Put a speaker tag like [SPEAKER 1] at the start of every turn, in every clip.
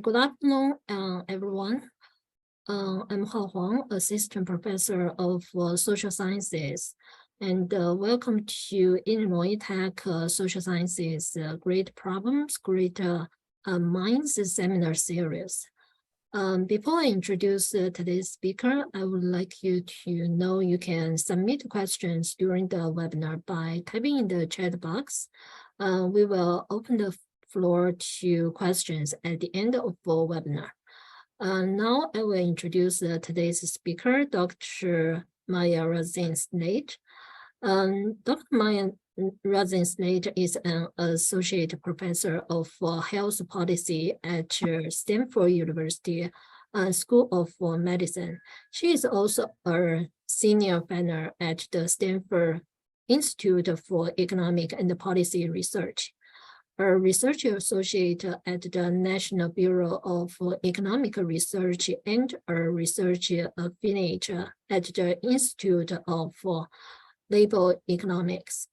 [SPEAKER 1] Good afternoon, everyone. I'm Hao Huang, Assistant Professor of Social Sciences, and welcome to Illinois Tech Social Sciences Great Problems, Great Minds seminar series. Before I introduce today's speaker, I would like you to know you can submit questions during the webinar by typing in the chat box. We will open the floor to questions at the end of the webinar. Now I will introduce today's speaker, Dr. Maya Rossin-Slater. Dr. Maya Rossin-Slater is an associate professor of health policy at Stanford University School of Medicine. She is also a senior fellow at the Stanford Institute for Economic and Policy Research, a research associate at the National Bureau of Economic Research, and a research affiliate at the Institute of Labor Economics.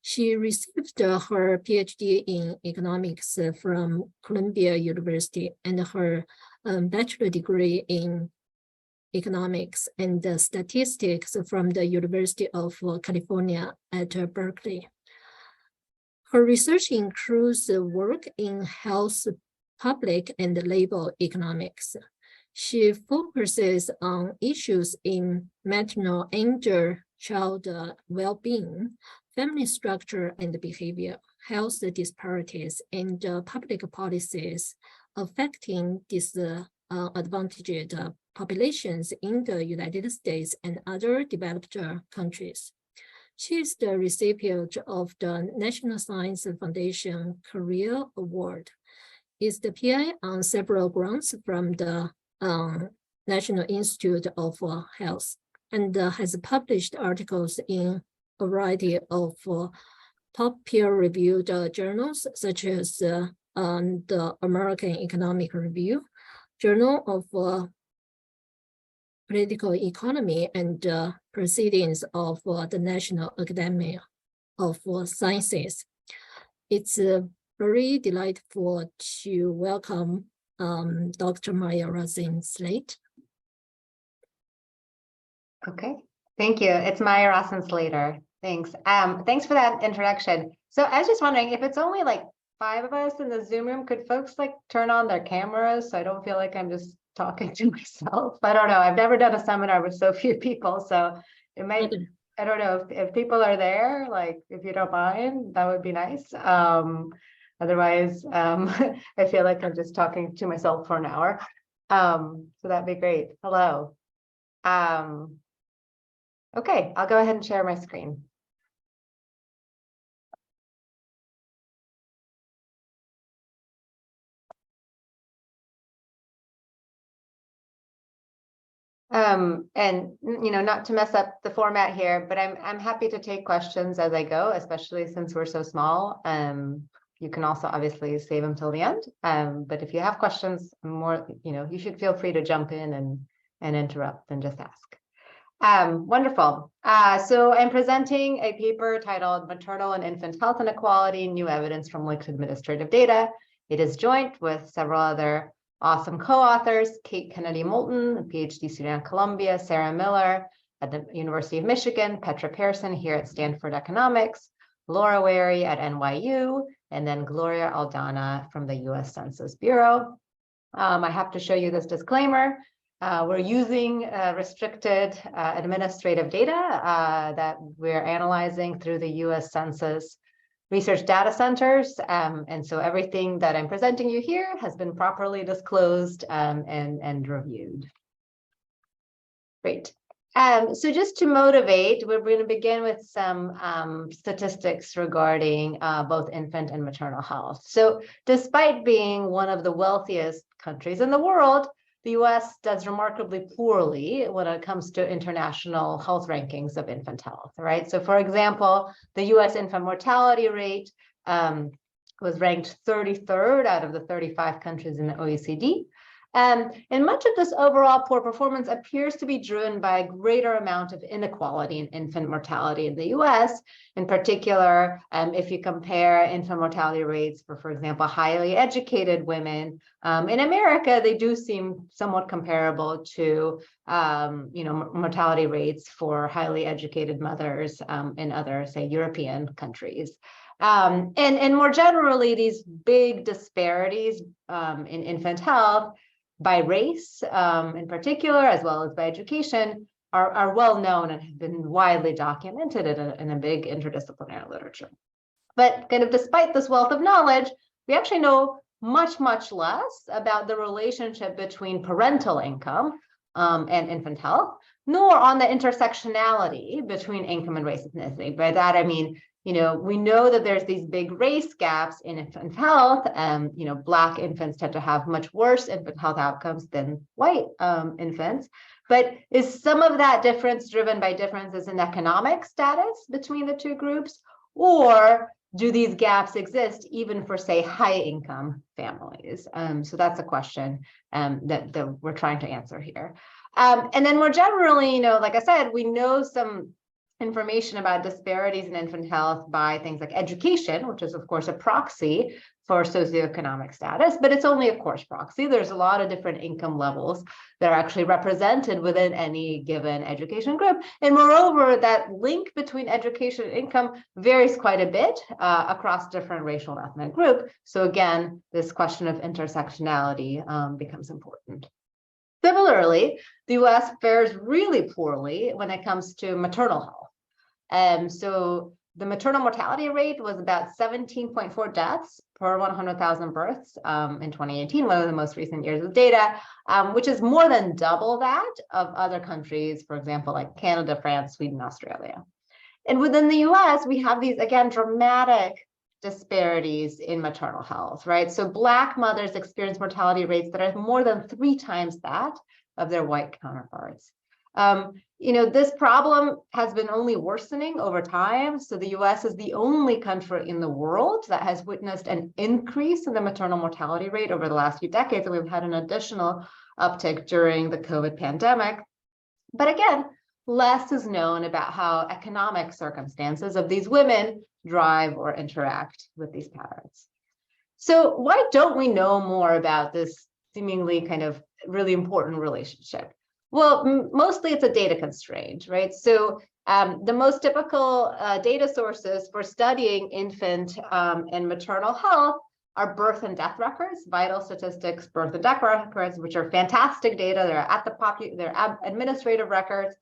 [SPEAKER 1] She received her PhD in economics from Columbia University and her bachelor degree in economics and statistics from the University of California at Berkeley. Her research includes work in health, public, and labor economics. She focuses on issues in maternal and child well-being, family structure and behavior, health disparities, and public policies affecting disadvantaged populations in the United States and other developed countries. She is the recipient of the National Science Foundation Career Award, is the PI on several grants from the National Institute of Health, and has published articles in a variety of top peer-reviewed journals, such as the American Economic Review, Journal of Political Economy, and Proceedings of the National Academy of Sciences. It's very delightful to welcome Dr. Maya Rossin-Slater.
[SPEAKER 2] Okay, thank you. It's Maya Rossin-Slater. Thanks. Thanks for that introduction. So I was just wondering, if it's only like 5 of us in the Zoom room, could folks like turn on their cameras so I don't feel like I'm just talking to myself? I don't know. I've never done a seminar with so few people, so it might, I don't know if people are there, like if you don't mind, that would be nice. Otherwise, I feel like I'm just talking to myself for an hour. So that'd be great. Hello. Okay, I'll go ahead and share my screen. And not to mess up the format here, but I'm happy to take questions as I go, especially since we're so small. You can also obviously save them till the end. But if you have questions, you should feel free to jump in and interrupt and just ask. Wonderful. So I'm presenting a paper titled Maternal and Infant Health Inequality, New Evidence from Linked Administrative Data. It is joint with several other awesome co-authors, Kate Kennedy-Moulton, a PhD student at Columbia, Sarah Miller at the University of Michigan, Petra Pearson here at Stanford Economics, Laura Wary at NYU, and then Gloria Aldana from the US Census Bureau. I have to show you this disclaimer. We're using restricted administrative data that we're analyzing through the US Census research data centers. And so everything that I'm presenting you here has been properly disclosed and reviewed. Great. So just to motivate, we're going to begin with some statistics regarding both infant and maternal health. So despite being one of the wealthiest countries in the world, the US does remarkably poorly when it comes to international health rankings of infant health, right? So for example, the US infant mortality rate was ranked 33rd out of the 35 countries in the OECD. And much of this overall poor performance appears to be driven by a greater amount of inequality in infant mortality in the US. In particular, if you compare infant mortality rates for example, highly educated women in America, they do seem somewhat comparable to mortality rates for highly educated mothers in other, say, European countries. And more generally, these big disparities in infant health by race in particular, as well as by education, are well known and have been widely documented in a big interdisciplinary literature. But kind of despite this wealth of knowledge, we actually know much, much less about the relationship between parental income and infant health, nor on the intersectionality between income and race ethnicity. By that, I mean, we know that there's these big race gaps in infant health. Black infants tend to have much worse infant health outcomes than white infants. But is some of that difference driven by differences in economic status between the two groups? Or do these gaps exist even for, say, high income families? So that's a question that we're trying to answer here. And then more generally, like I said, we know some information about disparities in infant health by things like education, which is, of course, a proxy for socioeconomic status, but it's only a coarse proxy. There's a lot of different income levels that are actually represented within any given education group. And moreover, that link between education and income varies quite a bit across different racial and ethnic groups. So again, this question of intersectionality becomes important. Similarly, the US fares really poorly when it comes to maternal health. So the maternal mortality rate was about 17.4 deaths per 100,000 births in 2018, one of the most recent years of data, which is more than double that of other countries, for example, like Canada, France, Sweden, Australia. And within the US, we have these, again, dramatic disparities in maternal health, right? So Black mothers experience mortality rates that are more than 3 times that of their white counterparts. This problem has been only worsening over time. So the US is the only country in the world that has witnessed an increase in the maternal mortality rate over the last few decades. And we've had an additional uptick during the COVID pandemic. But again, less is known about how economic circumstances of these women drive or interact with these patterns. So why don't we know more about this seemingly kind of really important relationship? Well, mostly it's a data constraint, right? So the most typical data sources for studying infant and maternal health are birth and death records, vital statistics, birth and death records, which are fantastic data. They're administrative records.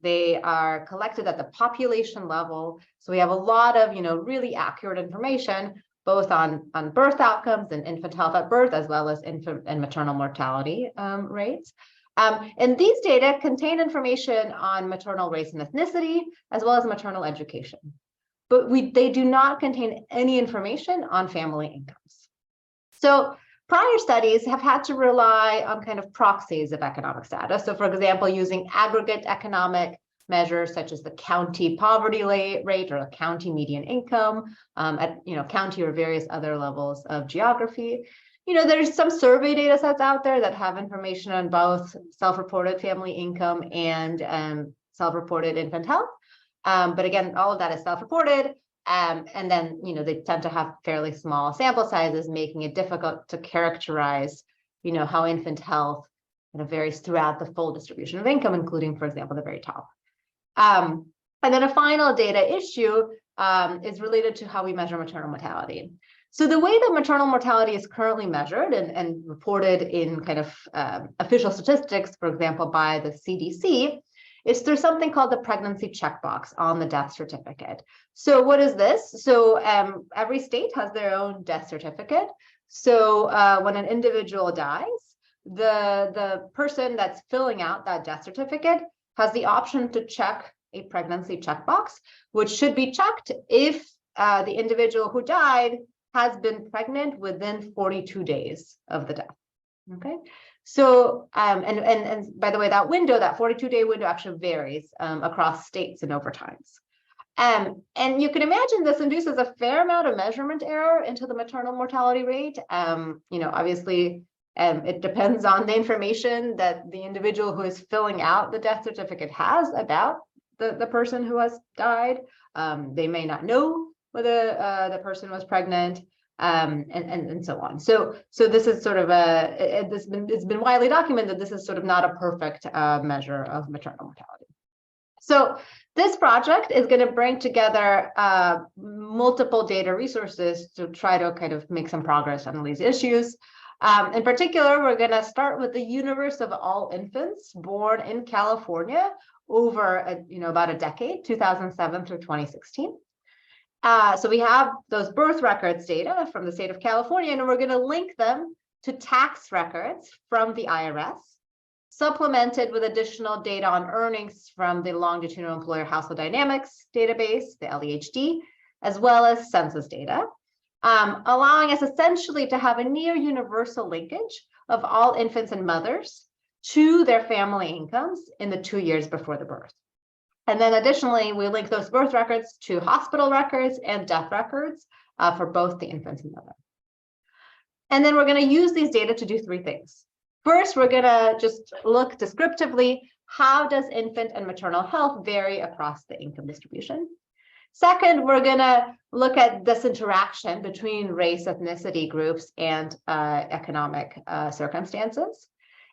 [SPEAKER 2] They are collected at the population level. So we have a lot of, really accurate information, both on birth outcomes and infant health at birth, as well as infant and maternal mortality rates. And these data contain information on maternal race and ethnicity, as well as maternal education. But they do not contain any information on family incomes. So prior studies have had to rely on kind of proxies of economic status. So for example, using aggregate economic measures such as the county poverty rate or the county median income at county or various other levels of geography. There's some survey data sets out there that have information on both self-reported family income and self-reported infant health. But again, all of that is self-reported. And then, they tend to have fairly small sample sizes, making it difficult to characterize, how infant health varies throughout the full distribution of income, including, for example, the very top. And then a final data issue is related to how we measure maternal mortality. So the way that maternal mortality is currently measured and reported in kind of official statistics, for example, by the CDC, is through something called the pregnancy checkbox on the death certificate. So what is this? So every state has their own death certificate. So when an individual dies, the person that's filling out that death certificate has the option to check a pregnancy checkbox, which should be checked if the individual who died has been pregnant within 42 days of the death. Okay. So, and by the way, that window, that 42-day window actually varies across states and over times. And you can imagine this induces a fair amount of measurement error into the maternal mortality rate. Obviously, It depends on the information that the individual who is filling out the death certificate has about the person who has died. They may not know whether the person was pregnant, and so on. So this is sort of it's been widely documented. This is sort of not a perfect measure of maternal mortality. So this project is going to bring together multiple data resources to try to kind of make some progress on these issues. In particular, we're going to start with the universe of all infants born in California over about a decade, 2007 through 2016. So we have those birth records data from the state of California, and we're going to link them to tax records from the IRS, supplemented with additional data on earnings from the Longitudinal Employer Household Dynamics database, the LEHD, as well as census data, allowing us essentially to have a near universal linkage of all infants and mothers to their family incomes in the 2 years before the birth. And then additionally, we link those birth records to hospital records and death records for both the infants and mother. And then we're going to use these data to do three things. First, we're going to just look descriptively, how does infant and maternal health vary across the income distribution? Second, we're going to look at this interaction between race, ethnicity groups, and economic circumstances.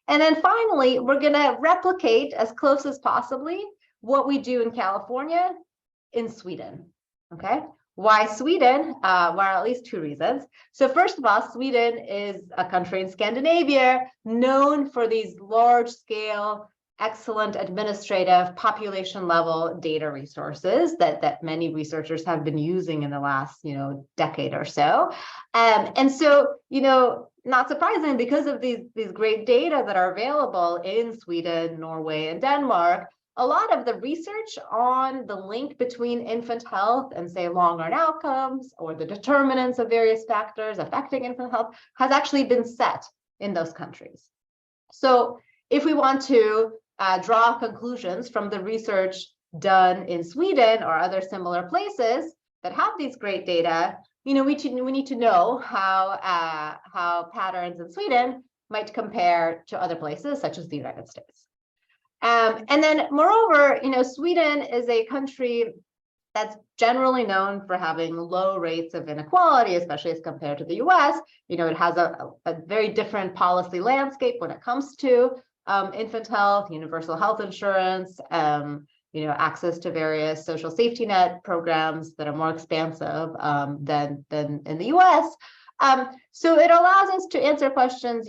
[SPEAKER 2] And then finally, we're going to replicate as close as possibly what we do in California in Sweden. Okay, why Sweden? Well, at least two reasons. So first of all, Sweden is a country in Scandinavia known for these large scale, excellent administrative population level data resources that many researchers have been using in the last decade or so. And so, not surprising, because of these great data that are available in Sweden, Norway, and Denmark, a lot of the research on the link between infant health and, say, long-run outcomes or the determinants of various factors affecting infant health has actually been set in those countries. So if we want to draw conclusions from the research done in Sweden or other similar places that have these great data, we need to know how patterns in Sweden might compare to other places, such as the United States. And then, moreover, Sweden is a country that's generally known for having low rates of inequality, especially as compared to the US. It has a very different policy landscape when it comes to infant health, universal health insurance, access to various social safety net programs that are more expansive than in the US. So it allows us to answer questions,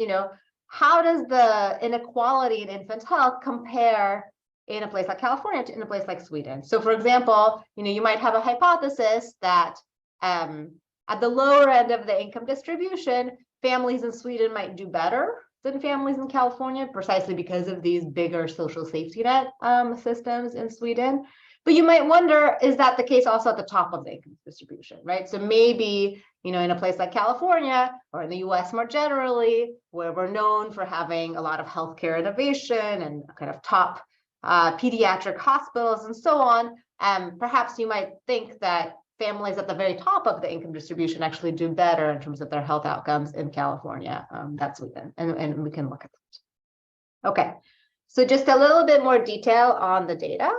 [SPEAKER 2] how does the inequality in infant health compare in a place like California to in a place like Sweden? So for example, you might have a hypothesis that at the lower end of the income distribution, families in Sweden might do better than families in California, precisely because of these bigger social safety net systems in Sweden. But you might wonder, is that the case also at the top of the income distribution, right? So maybe, in a place like California or in the US more generally, where we're known for having a lot of healthcare innovation and kind of top pediatric hospitals and so on, perhaps you might think that families at the very top of the income distribution actually do better in terms of their health outcomes in California. That's Sweden, and we can look at that. Okay, so just a little bit more detail on the data.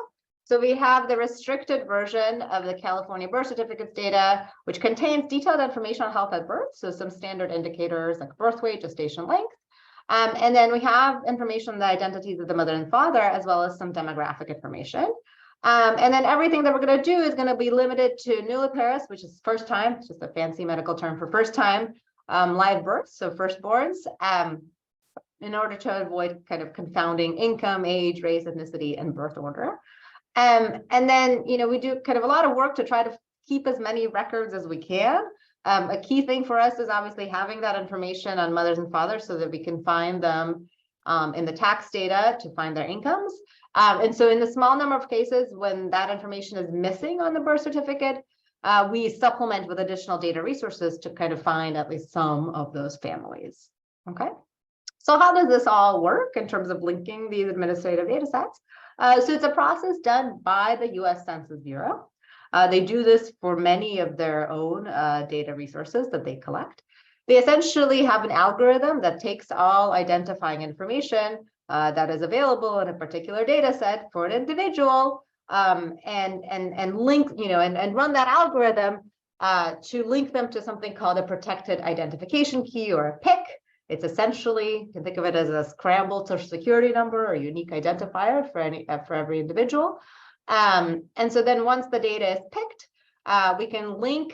[SPEAKER 2] So we have the restricted version of the California birth certificates data, which contains detailed information on health at birth, so some standard indicators like birth weight, gestation length. And then we have information on the identities of the mother and father, as well as some demographic information. And then everything that we're going to do is going to be limited to nulliparous, which is first time, it's just a fancy medical term for first time live births, so firstborns, in order to avoid kind of confounding income, age, race, ethnicity, and birth order. And then, we do kind of a lot of work to try to keep as many records as we can. A key thing for us is obviously having that information on mothers and fathers so that we can find them in the tax data to find their incomes. And so in the small number of cases when that information is missing on the birth certificate, we supplement with additional data resources to kind of find at least some of those families. Okay. So how does this all work in terms of linking these administrative data sets? So it's a process done by the US Census Bureau. They do this for many of their own data resources that they collect. They essentially have an algorithm that takes all identifying information that is available in a particular data set for an individual, and link, and run that algorithm to link them to something called a protected identification key, or a PIC. It's essentially, you can think of it as a scrambled social security number or unique identifier for every individual. And so then once the data is picked, we can link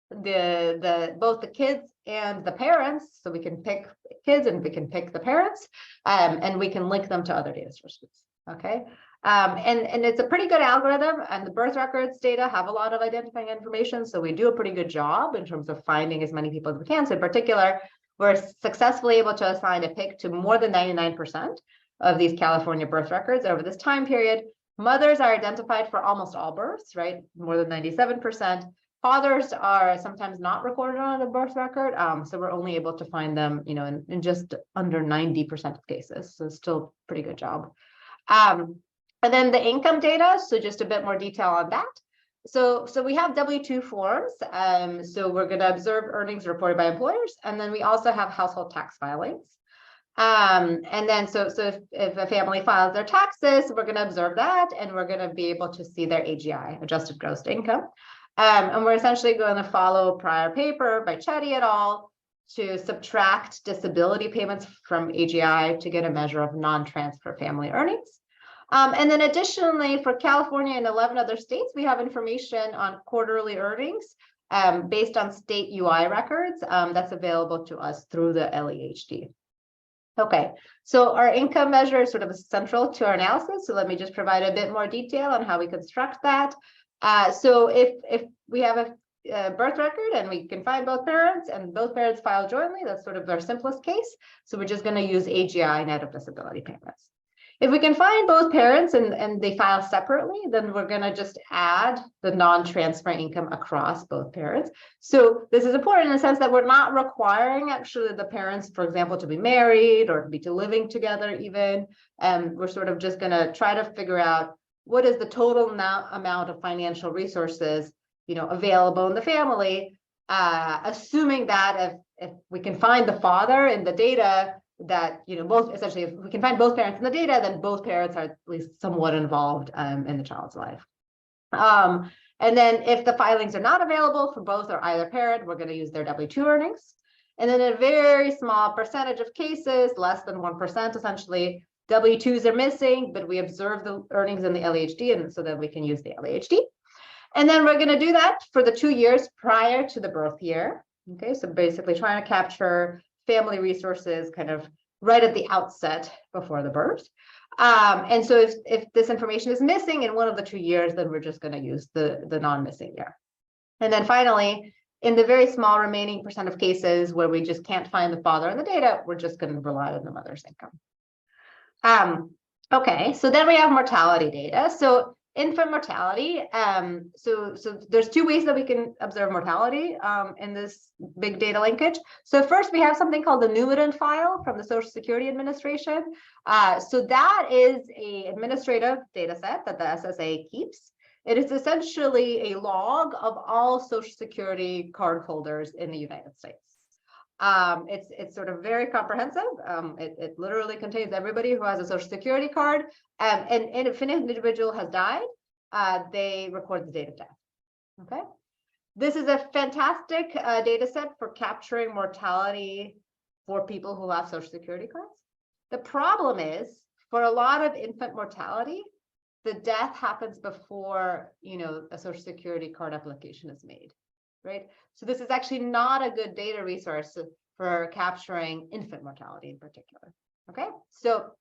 [SPEAKER 2] both the kids and the parents. So we can pick kids and we can pick the parents, and we can link them to other data sources. Okay. And it's a pretty good algorithm, and the birth records data have a lot of identifying information. So we do a pretty good job in terms of finding as many people as we can. So in particular, we're successfully able to assign a PIC to more than 99% of these California birth records over this time period. Mothers are identified for almost all births, right? More than 97%. Fathers are sometimes not recorded on the birth record. So we're only able to find them, in just under 90% of cases. So still pretty good job. And then the income data, so just a bit more detail on that. So we have W-2 forms. So we're going to observe earnings reported by employers, and then we also have household tax filings. And then so if a family files their taxes, we're going to observe that, and we're going to be able to see their AGI, adjusted gross income. And we're essentially going to follow a prior paper by Chetty et al. To subtract disability payments from AGI to get a measure of non-transfer family earnings. And then additionally, for California and 11 other states, we have information on quarterly earnings based on state UI records that's available to us through the LEHD. Okay, so our income measure is sort of central to our analysis. So let me just provide a bit more detail on how we construct that. So if we have a birth record and we can find both parents and both parents file jointly, that's sort of our simplest case. So we're just going to use AGI net of disability payments. If we can find both parents and they file separately, then we're going to just add the non-transfer income across both parents. So this is important in the sense that we're not requiring actually the parents, for example, to be married or to living together even. We're sort of just going to try to figure out what is the total amount of financial resources, available in the family, assuming that if we can find the father in the data, that both, essentially, if we can find both parents in the data, then both parents are at least somewhat involved in the child's life. And then if the filings are not available for both or either parent, we're going to use their W-2 earnings. And then a very small percentage of cases, less than 1% essentially, W-2s are missing, but we observe the earnings in the LEHD, and so that we can use the LEHD. And then we're going to do that for the 2 years prior to the birth year. Okay, so basically trying to capture family resources kind of right at the outset before the birth. And so if this information is missing in one of the 2 years, then we're just going to use the non-missing year. And then finally, in the very small remaining percent of cases where we just can't find the father in the data, we're just going to rely on the mother's income. Okay, so then we have mortality data. So infant mortality, so there's 2 ways that we can observe mortality in this big data linkage. So first, we have something called the Numiden file from the Social Security Administration. So that is an administrative data set that the SSA keeps. It is essentially a log of all Social Security card holders in the United States. It's sort of very comprehensive. It literally contains everybody who has a Social Security card. And if an individual has died, they record the date of death. Okay. This is a fantastic data set for capturing mortality for people who have Social Security cards. The problem is, for a lot of infant mortality, the death happens before, a Social Security card application is made. Right? So this is actually not a good data resource for capturing infant mortality in particular. Okay, so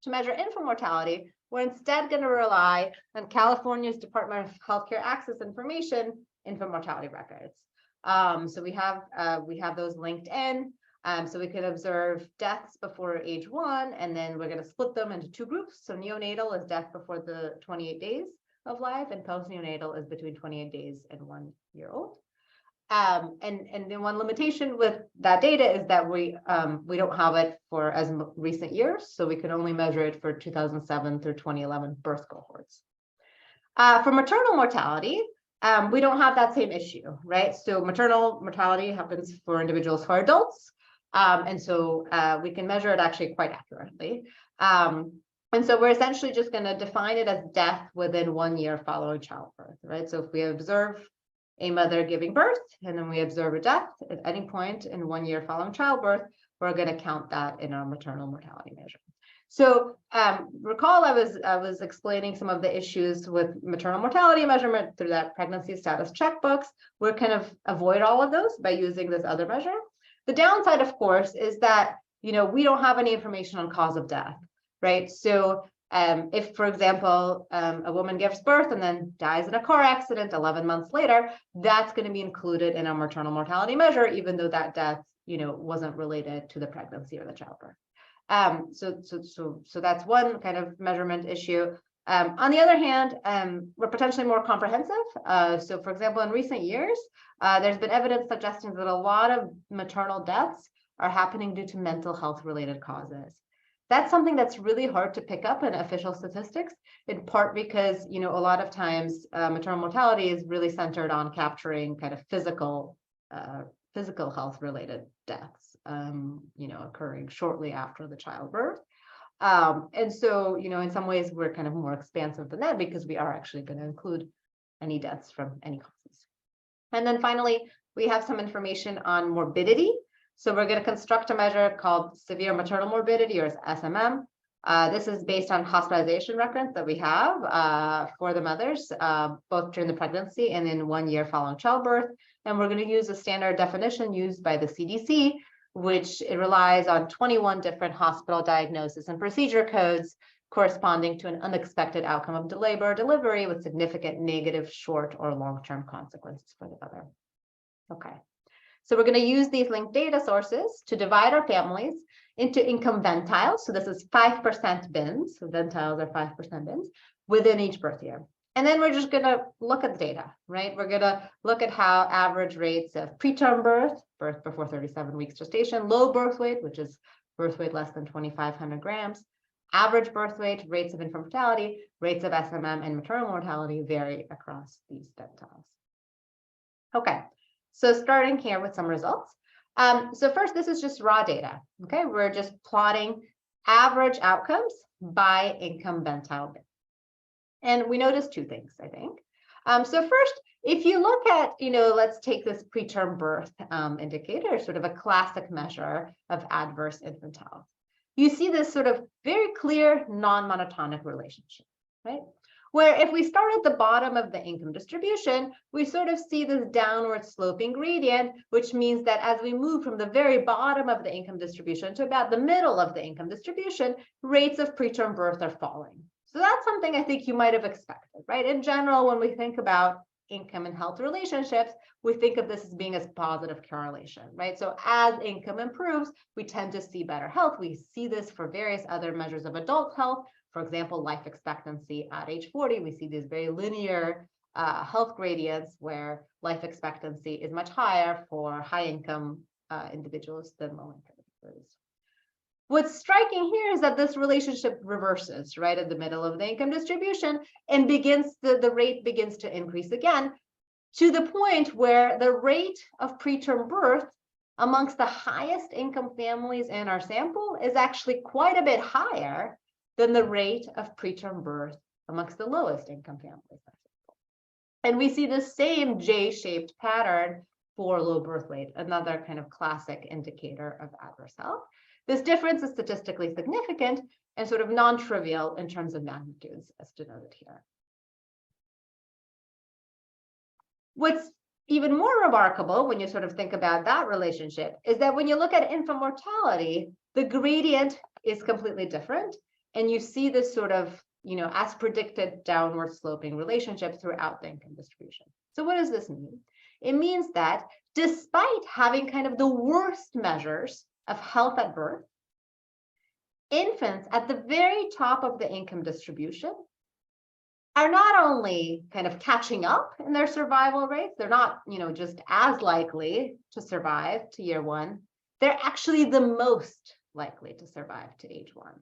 [SPEAKER 2] to measure infant mortality, we're instead going to rely on California's Department of Healthcare Access Information infant mortality records. So we have those linked in. So we can observe deaths before age 1, and then we're going to split them into 2 groups. So neonatal is death before the 28 days of life, and postneonatal is between 28 days and 1 year old. And then one limitation with that data is that we don't have it for as recent years, so we can only measure it for 2007 through 2011 birth cohorts. For maternal mortality, we don't have that same issue, right? So maternal mortality happens for individuals who are adults. And so we can measure it actually quite accurately. And so we're essentially just going to define it as death within 1 year following childbirth, right? So if we observe a mother giving birth, and then we observe a death at any point in 1 year following childbirth, we're going to count that in our maternal mortality measure. So recall I was explaining some of the issues with maternal mortality measurement through that pregnancy status checkbooks. We're kind of avoid all of those by using this other measure. The downside, of course, is that we don't have any information on cause of death, right? So if, for example, a woman gives birth and then dies in a car accident 11 months later, that's going to be included in our maternal mortality measure, even though that death wasn't related to the pregnancy or the childbirth. So that's one kind of measurement issue. On the other hand, we're potentially more comprehensive. So for example, in recent years, there's been evidence suggesting that a lot of maternal deaths are happening due to mental health related causes. That's something that's really hard to pick up in official statistics, in part because, a lot of times maternal mortality is really centered on capturing kind of physical health related deaths, occurring shortly after the childbirth. And so, in some ways, we're kind of more expansive than that because we are actually going to include any deaths from any causes. And then finally, we have some information on morbidity. So we're going to construct a measure called severe maternal morbidity, or SMM. This is based on hospitalization records that we have for the mothers, both during the pregnancy and in 1 year following childbirth. And we're going to use a standard definition used by the CDC, which it relies on 21 different hospital diagnosis and procedure codes corresponding to an unexpected outcome of labor or delivery with significant negative short or long-term consequences for the mother. Okay, so we're going to use these linked data sources to divide our families into income ventiles. So this is 5% bins. So ventiles are 5% bins within each birth year. And then we're just going to look at the data, right? We're going to look at how average rates of preterm birth, birth before 37 weeks gestation, low birth weight, which is birth weight less than 2,500 grams, average birth weight, rates of infant mortality, rates of SMM, and maternal mortality vary across these ventiles. Okay, so starting here with some results. So first, this is just raw data. Okay, we're just plotting average outcomes by income ventile bin. And we noticed two things, I think. So first, if you look at, let's take this preterm birth indicator, sort of a classic measure of adverse infant health. You see this sort of very clear non-monotonic relationship, right? Where if we start at the bottom of the income distribution, we sort of see this downward sloping gradient, which means that as we move from the very bottom of the income distribution to about the middle of the income distribution, rates of preterm birth are falling. So that's something I think you might have expected, right? In general, when we think about income and health relationships, we think of this as being a positive correlation, right? So as income improves, we tend to see better health. We see this for various other measures of adult health. For example, life expectancy at age 40, we see these very linear health gradients where life expectancy is much higher for high income individuals than low income individuals. What's striking here is that this relationship reverses right at the middle of the income distribution and the rate begins to increase again, to the point where the rate of preterm birth amongst the highest income families in our sample is actually quite a bit higher than the rate of preterm birth amongst the lowest income families. And we see the same J-shaped pattern for low birth weight, another kind of classic indicator of adverse health. This difference is statistically significant and sort of non-trivial in terms of magnitudes, as denoted here. What's even more remarkable when you sort of think about that relationship is that when you look at infant mortality, the gradient is completely different. And you see this sort of, as predicted, downward sloping relationship throughout the income distribution. So what does this mean? It means that despite having kind of the worst measures of health at birth, infants at the very top of the income distribution are not only kind of catching up in their survival rates, they're not, just as likely to survive to year one, they're actually the most likely to survive to age one.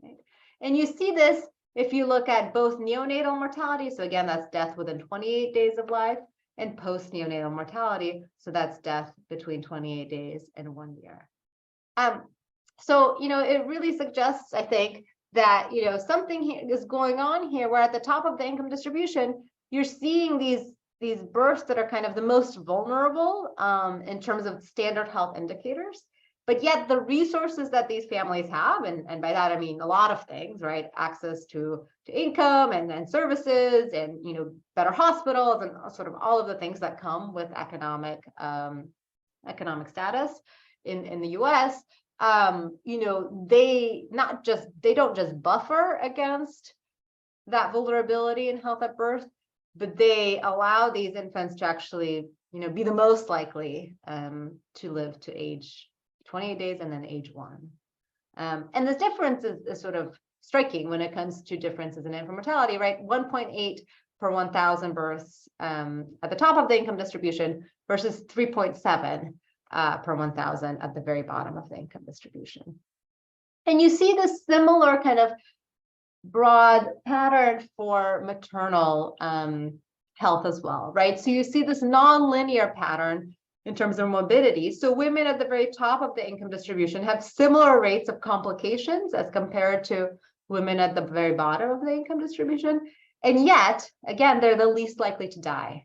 [SPEAKER 2] Right? And you see this if you look at both neonatal mortality, so again, that's death within 28 days of life, and post-neonatal mortality, so that's death between 28 days and 1 year. So, it really suggests, I think, that, something is going on here where at the top of the income distribution, you're seeing these births that are kind of the most vulnerable in terms of standard health indicators. But yet the resources that these families have, and by that I mean a lot of things, right? Access to income and services and better hospitals and sort of all of the things that come with economic status in the US. They don't just buffer against that vulnerability in health at birth, but they allow these infants to actually be the most likely to live to age 28 days and then age 1. And this difference is sort of striking when it comes to differences in infant mortality, right? 1.8 per 1,000 births at the top of the income distribution versus 3.7 per 1,000 at the very bottom of the income distribution. And you see this similar kind of broad pattern for maternal health as well, right? So you see this non-linear pattern in terms of morbidity. So women at the very top of the income distribution have similar rates of complications as compared to women at the very bottom of the income distribution. And yet, again, they're the least likely to die,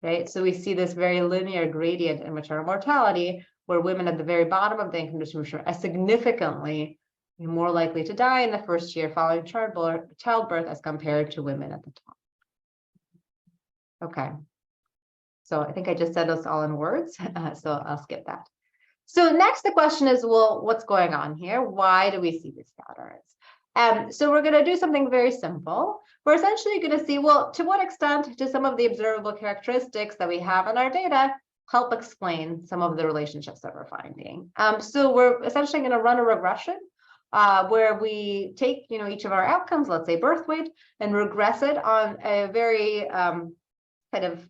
[SPEAKER 2] right? So we see this very linear gradient in maternal mortality, where women at the very bottom of the income distribution are significantly more likely to die in the first year following childbirth as compared to women at the top. Okay. So I think I just said this all in words, so I'll skip that. So next, the question is, well, what's going on here? Why do we see these patterns? So we're going to do something very simple. We're essentially going to see, well, to what extent do some of the observable characteristics that we have in our data help explain some of the relationships that we're finding? So we're essentially going to run a regression where we take, each of our outcomes, let's say birth weight, and regress it on a very kind of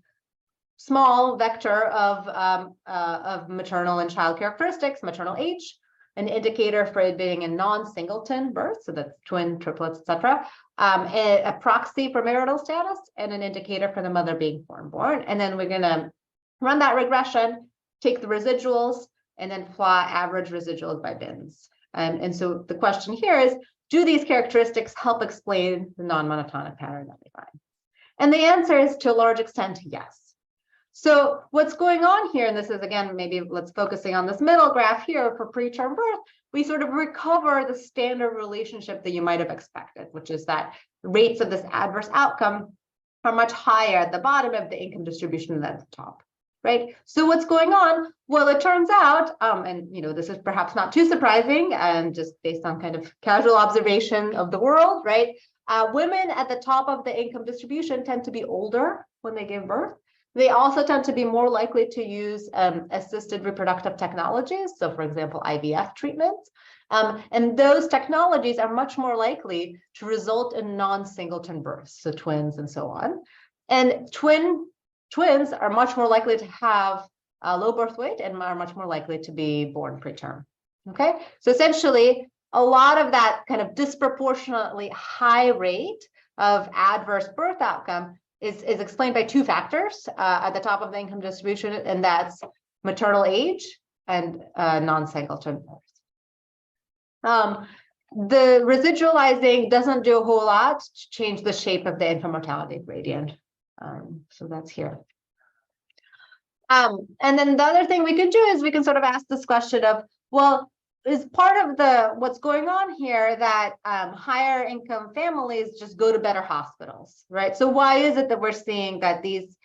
[SPEAKER 2] small vector of maternal and child characteristics, maternal age, an indicator for it being a non-singleton birth, so that's twin, triplets, etc., a proxy for marital status, and an indicator for the mother being foreign-born. And then we're going to run that regression, take the residuals, and then plot average residuals by bins. And so the question here is, do these characteristics help explain the non-monotonic pattern that we find? And the answer is, to a large extent, yes. So what's going on here, and this is, again, maybe let's focusing on this middle graph here for preterm birth, we sort of recover the standard relationship that you might have expected, which is that rates of this adverse outcome are much higher at the bottom of the income distribution than at the top, right? So what's going on? Well, it turns out, and this is perhaps not too surprising, and just based on kind of casual observation of the world, right? Women at the top of the income distribution tend to be older when they give birth. They also tend to be more likely to use assisted reproductive technologies. So, for example, IVF treatments. And those technologies are much more likely to result in non-singleton births, so twins and so on. And twins are much more likely to have a low birth weight and are much more likely to be born preterm. Okay, so essentially, a lot of that kind of disproportionately high rate of adverse birth outcome is explained by two factors at the top of the income distribution, and that's maternal age and non-singleton births. The residualizing doesn't do a whole lot to change the shape of the infant mortality gradient. So that's here. And then the other thing we can do is we can sort of ask this question of, well, is part of what's going on here that higher income families just go to better hospitals, right? So why is it that we're seeing that these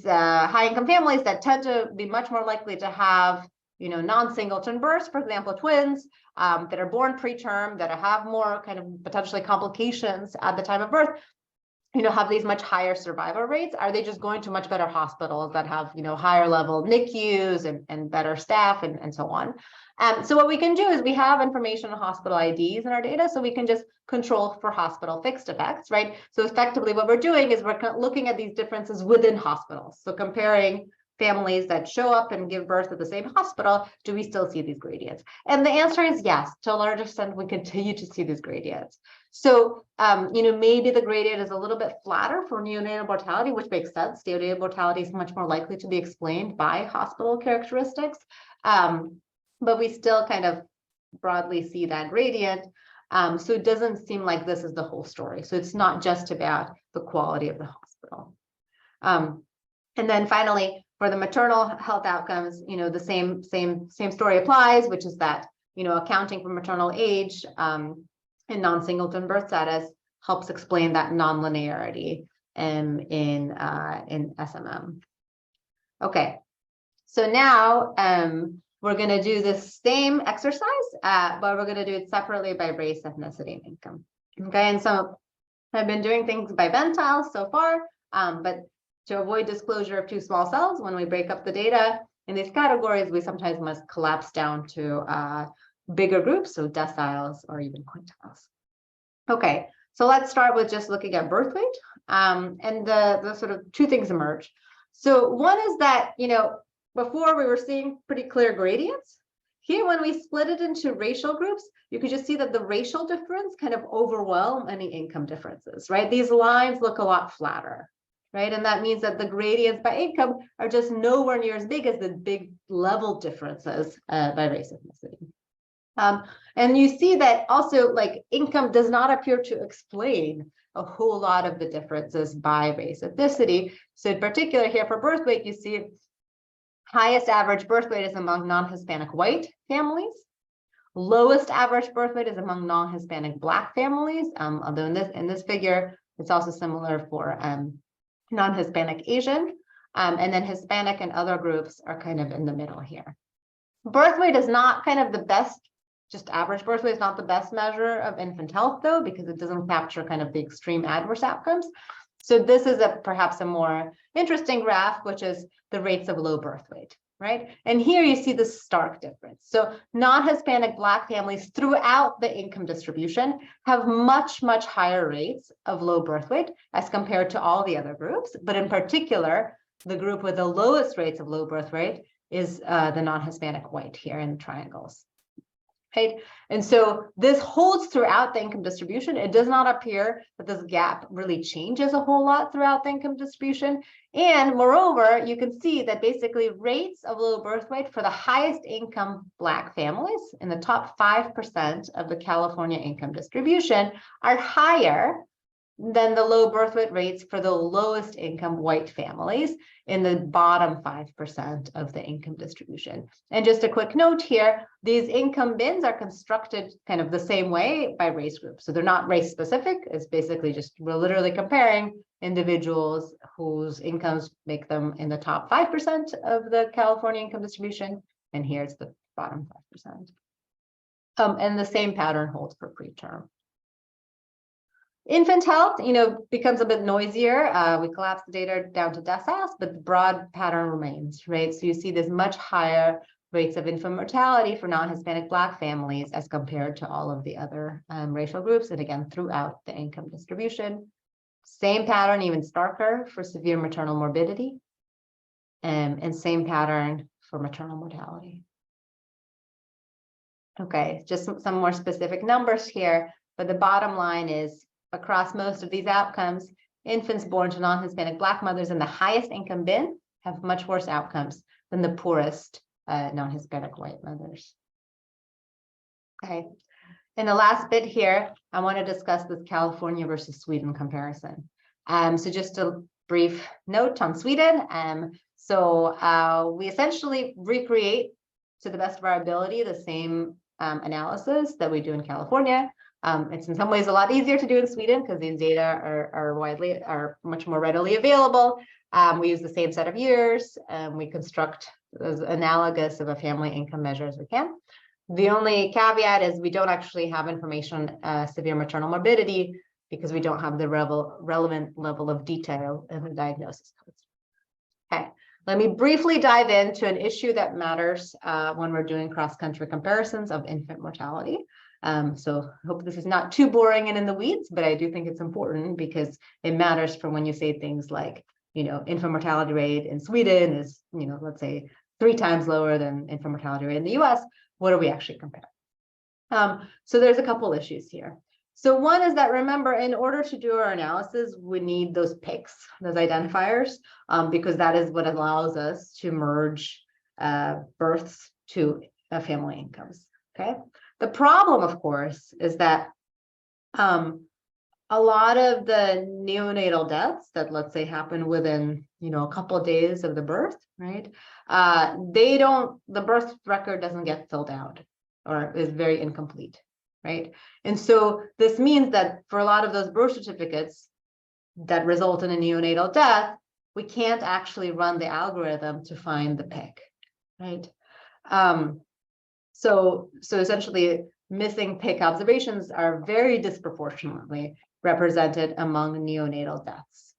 [SPEAKER 2] high income families that tend to be much more likely to have non-singleton births, for example, twins that are born preterm, that have more kind of potentially complications at the time of birth, have these much higher survival rates? Are they just going to much better hospitals that have higher level NICUs and better staff and so on? So what we can do is we have information on hospital IDs in our data, so we can just control for hospital fixed effects, right? So effectively what we're doing is we're looking at these differences within hospitals. So comparing families that show up and give birth at the same hospital, do we still see these gradients? And the answer is yes. To a large extent, we continue to see these gradients. So, maybe the gradient is a little bit flatter for neonatal mortality, which makes sense. Neonatal mortality is much more likely to be explained by hospital characteristics. But we still kind of broadly see that gradient. So it doesn't seem like this is the whole story. So it's not just about the quality of the hospital. And then finally, for the maternal health outcomes, the same story applies, which is that, accounting for maternal age and non-singleton birth status helps explain that nonlinearity in SMM. Okay, so now we're going to do the same exercise, but we're going to do it separately by race, ethnicity, and income. Okay, and so I've been doing things by ventile so far, but to avoid disclosure of too small cells, when we break up the data in these categories, we sometimes must collapse down to bigger groups, so deciles or even quintiles. Okay, so let's start with just looking at birth weight, and the sort of two things emerge. So one is that, before we were seeing pretty clear gradients. Here, when we split it into racial groups, you could just see that the racial difference kind of overwhelm any income differences, right? These lines look a lot flatter, right? And that means that the gradients by income are just nowhere near as big as the big level differences by race ethnicity. And you see that also, like, income does not appear to explain a whole lot of the differences by race ethnicity. So in particular here for birth weight, you see highest average birth weight is among non-Hispanic white families. Lowest average birth weight is among non-Hispanic Black families. Although in this figure, it's also similar for non-Hispanic Asian. And then Hispanic and other groups are kind of in the middle here. Birth weight is not kind of the best, just average birth weight is not the best measure of infant health, though, because it doesn't capture kind of the extreme adverse outcomes. So this is perhaps a more interesting graph, which is the rates of low birth weight, right? And here you see the stark difference. So non-Hispanic Black families throughout the income distribution have much, much higher rates of low birth weight as compared to all the other groups. But in particular, the group with the lowest rates of low birth weight is the non-Hispanic white here in the triangles. Right? And so this holds throughout the income distribution. It does not appear that this gap really changes a whole lot throughout the income distribution. And moreover, you can see that basically rates of low birth weight for the highest income Black families in the top 5% of the California income distribution are higher than the low birth weight rates for the lowest income white families in the bottom 5% of the income distribution. And just a quick note here, these income bins are constructed kind of the same way by race groups. So they're not race specific. It's basically just, we're literally comparing individuals whose incomes make them in the top 5% of the California income distribution. And here's the bottom 5%. And the same pattern holds for preterm. Infant health, becomes a bit noisier. We collapse the data down to deciles, but the broad pattern remains, right? So you see this much higher rates of infant mortality for non-Hispanic Black families as compared to all of the other racial groups. And again, throughout the income distribution, same pattern, even starker for severe maternal morbidity, and same pattern for maternal mortality. Okay, just some more specific numbers here, but the bottom line is, across most of these outcomes, infants born to non-Hispanic Black mothers in the highest income bin have much worse outcomes than the poorest non-Hispanic white mothers. Okay, in the last bit here, I want to discuss this California versus Sweden comparison. So just a brief note on Sweden. So we essentially recreate, to the best of our ability, the same analysis that we do in California. It's in some ways a lot easier to do in Sweden because these data are much more readily available. We use the same set of years, and we construct as analogous of a family income measure as we can. The only caveat is we don't actually have information on severe maternal morbidity because we don't have the relevant level of detail in the diagnosis codes. Okay, let me briefly dive into an issue that matters when we're doing cross-country comparisons of infant mortality. So I hope this is not too boring and in the weeds, but I do think it's important because it matters for when you say things like infant mortality rate in Sweden is, let's say 3 times lower than infant mortality rate in the US, what do we actually compare? So there's a couple issues here. So one is that, remember, in order to do our analysis, we need those PICs, those identifiers, because that is what allows us to merge births to family incomes. Okay. The problem, of course, is that a lot of the neonatal deaths that, let's say, happen within, a couple of days of the birth, right? The birth record doesn't get filled out or is very incomplete, right? And so this means that for a lot of those birth certificates that result in a neonatal death, we can't actually run the algorithm to find the PIC, right? So essentially, missing PIC observations are very disproportionately represented among neonatal deaths.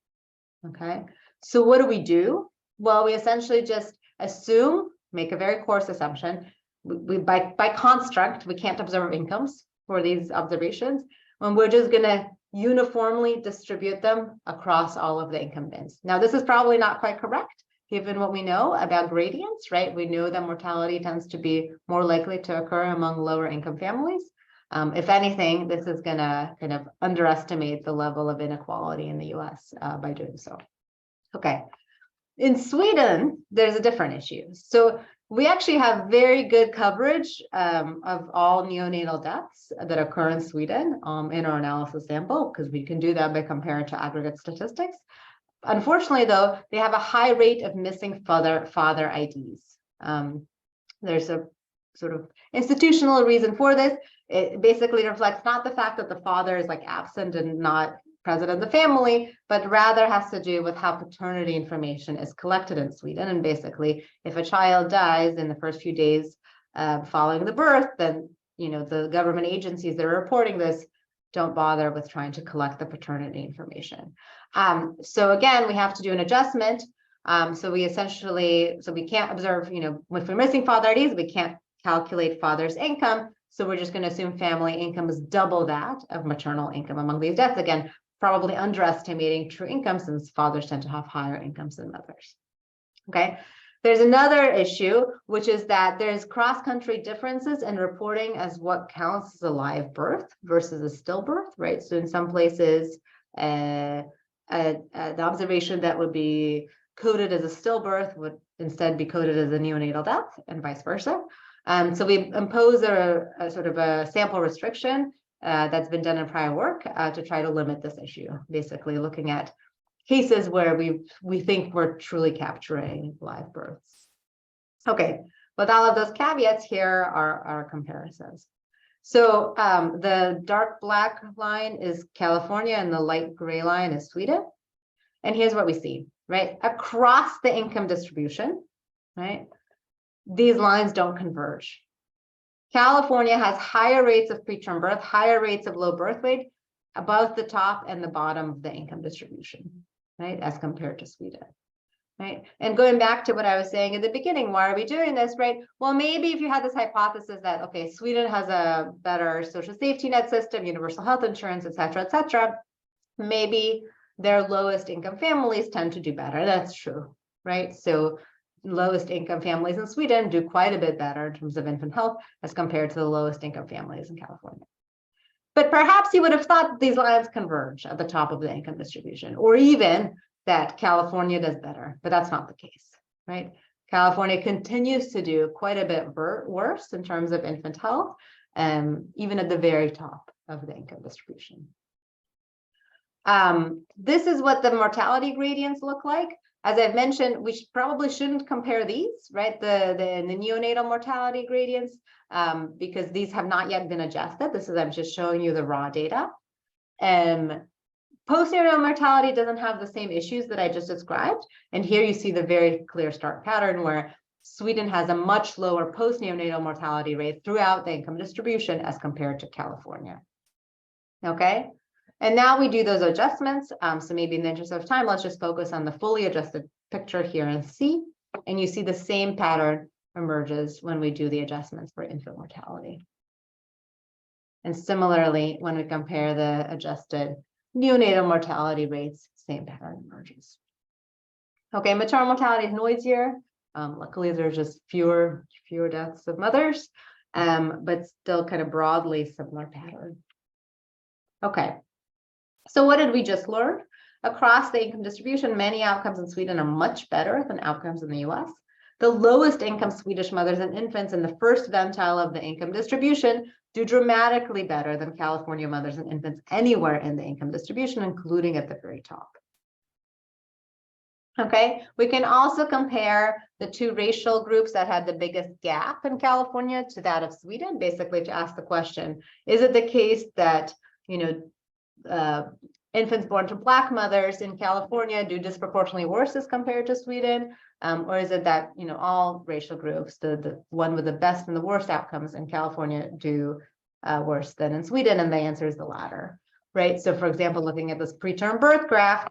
[SPEAKER 2] Okay, so what do? Well, we essentially just assume, make a very coarse assumption. We by construct, we can't observe incomes for these observations, and we're just going to uniformly distribute them across all of the income bins. Now, this is probably not quite correct, given what we know about gradients, right? We know that mortality tends to be more likely to occur among lower income families. If anything, this is going to kind of underestimate the level of inequality in the US by doing so. Okay. In Sweden, there's a different issue. So we actually have very good coverage of all neonatal deaths that occur in Sweden in our analysis sample, because we can do that by comparing to aggregate statistics. Unfortunately, though, they have a high rate of missing father IDs. There's a sort of institutional reason for this. It basically reflects not the fact that the father is absent and not present in the family, but rather has to do with how paternity information is collected in Sweden. And basically, if a child dies in the first few days following the birth, then the government agencies that are reporting this don't bother with trying to collect the paternity information. So again, we have to do an adjustment. So we can't observe, if we're missing father IDs, we can't calculate father's income. So we're just going to assume family income is double that of maternal income among these deaths. Again, probably underestimating true income, since fathers tend to have higher incomes than mothers. Okay. There's another issue, which is that there's cross-country differences in reporting as what counts as a live birth versus a stillbirth, right? So in some places, the observation that would be coded as a stillbirth would instead be coded as a neonatal death, and vice versa. So we impose a sort of a sample restriction that's been done in prior work to try to limit this issue, basically looking at cases where we think we're truly capturing live births. Okay, with all of those caveats, here are our comparisons. So the dark black line is California and the light gray line is Sweden. And here's what we see, right? Across the income distribution, right? These lines don't converge. California has higher rates of preterm birth, higher rates of low birth weight above the top and the bottom of the income distribution, right, as compared to Sweden, right? And going back to what I was saying at the beginning, why are we doing this, right? Well, maybe if you had this hypothesis that, okay, Sweden has a better social safety net system, universal health insurance, et cetera, maybe their lowest income families tend to do better. That's true, right? So lowest income families in Sweden do quite a bit better in terms of infant health as compared to the lowest income families in California. But perhaps you would have thought these lines converge at the top of the income distribution, or even that California does better, but that's not the case, right? California continues to do quite a bit worse in terms of infant health, even at the very top of the income distribution. This is what the mortality gradients look like. As I've mentioned, we probably shouldn't compare these, right? The neonatal mortality gradients, because these have not yet been adjusted. I'm just showing you the raw data. Postnatal mortality doesn't have the same issues that I just described. And here you see the very clear stark pattern where Sweden has a much lower post-neonatal mortality rate throughout the income distribution as compared to California. Okay. And now we do those adjustments. So maybe in the interest of time, let's just focus on the fully adjusted picture here in C. And you see the same pattern emerges when we do the adjustments for infant mortality. And similarly, when we compare the adjusted neonatal mortality rates, same pattern emerges. Okay, maternal mortality is noisier. Luckily, there's just fewer deaths of mothers, but still kind of broadly similar pattern. Okay, so what did we just learn? Across the income distribution, many outcomes in Sweden are much better than outcomes in the US. The lowest income Swedish mothers and infants in the first ventile of the income distribution do dramatically better than California mothers and infants anywhere in the income distribution, including at the very top. Okay, we can also compare the two racial groups that had the biggest gap in California to that of Sweden, basically to ask the question, is it the case that, infants born to Black mothers in California do disproportionately worse as compared to Sweden? Or is it that, all racial groups, the one with the best and the worst outcomes in California do worse than in Sweden? And the answer is the latter, right? So for example, looking at this preterm birth graph,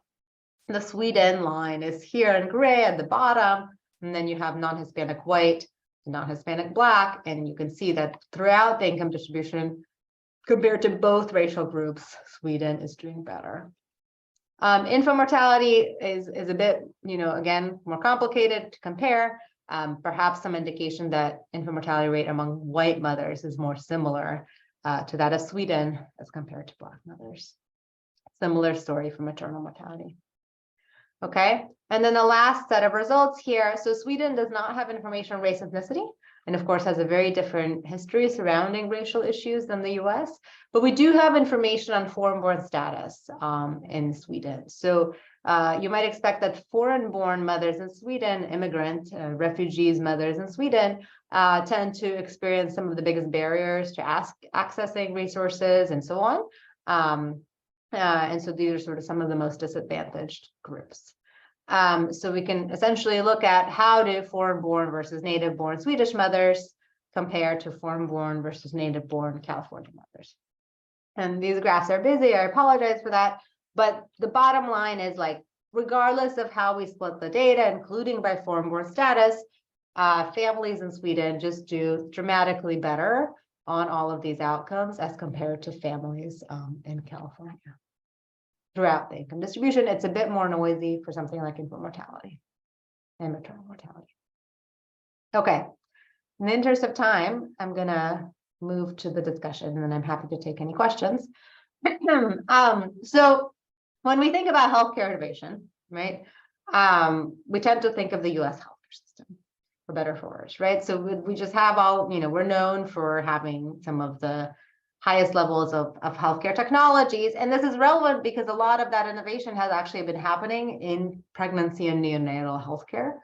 [SPEAKER 2] the Sweden line is here in gray at the bottom, and then you have non-Hispanic white, non-Hispanic Black, and you can see that throughout the income distribution, compared to both racial groups, Sweden is doing better. Infant mortality is a bit, again, more complicated to compare. Perhaps some indication that infant mortality rate among white mothers is more similar to that of Sweden as compared to Black mothers. Similar story for maternal mortality. Okay, and then the last set of results here. So Sweden does not have information on race ethnicity, and of course has a very different history surrounding racial issues than the US, but we do have information on foreign-born status in Sweden. So you might expect that foreign-born mothers in Sweden, immigrant, refugees mothers in Sweden, tend to experience some of the biggest barriers to accessing resources and so on. And so these are sort of some of the most disadvantaged groups. So we can essentially look at how do foreign-born versus native-born Swedish mothers compare to foreign-born versus native-born California mothers. And these graphs are busy, I apologize for that, but the bottom line is, like, regardless of how we split the data, including by foreign-born status, families in Sweden just do dramatically better on all of these outcomes as compared to families in California. Throughout the income distribution, it's a bit more noisy for something like infant mortality and maternal mortality. Okay, in the interest of time, I'm gonna move to the discussion, and then I'm happy to take any questions. So when we think about healthcare innovation, right, we tend to think of the US healthcare system, for better or for worse, right? So we just have all, we're known for having some of the highest levels of healthcare technologies. And this is relevant because a lot of that innovation has actually been happening in pregnancy and neonatal healthcare.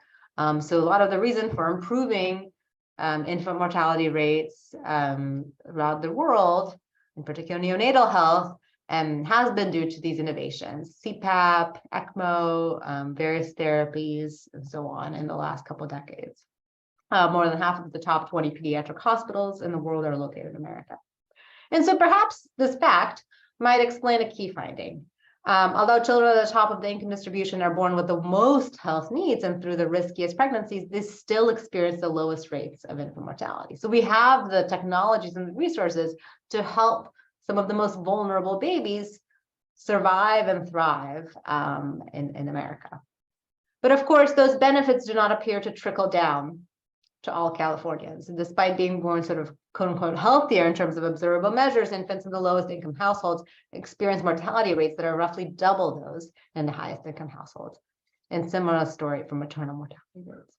[SPEAKER 2] So a lot of the reason for improving infant mortality rates around the world, in particular neonatal health, has been due to these innovations, CPAP, ECMO, various therapies, and so on in the last couple of decades. More than half of the top 20 pediatric hospitals in the world are located in America. And so perhaps this fact might explain a key finding. Although children at the top of the income distribution are born with the most health needs and through the riskiest pregnancies, they still experience the lowest rates of infant mortality. So we have the technologies and the resources to help some of the most vulnerable babies survive and thrive in America. But of course, those benefits do not appear to trickle down to all Californians. And despite being born sort of quote unquote healthier in terms of observable measures, infants in the lowest income households experience mortality rates that are roughly double those in the highest income households. And similar story for maternal mortality rates.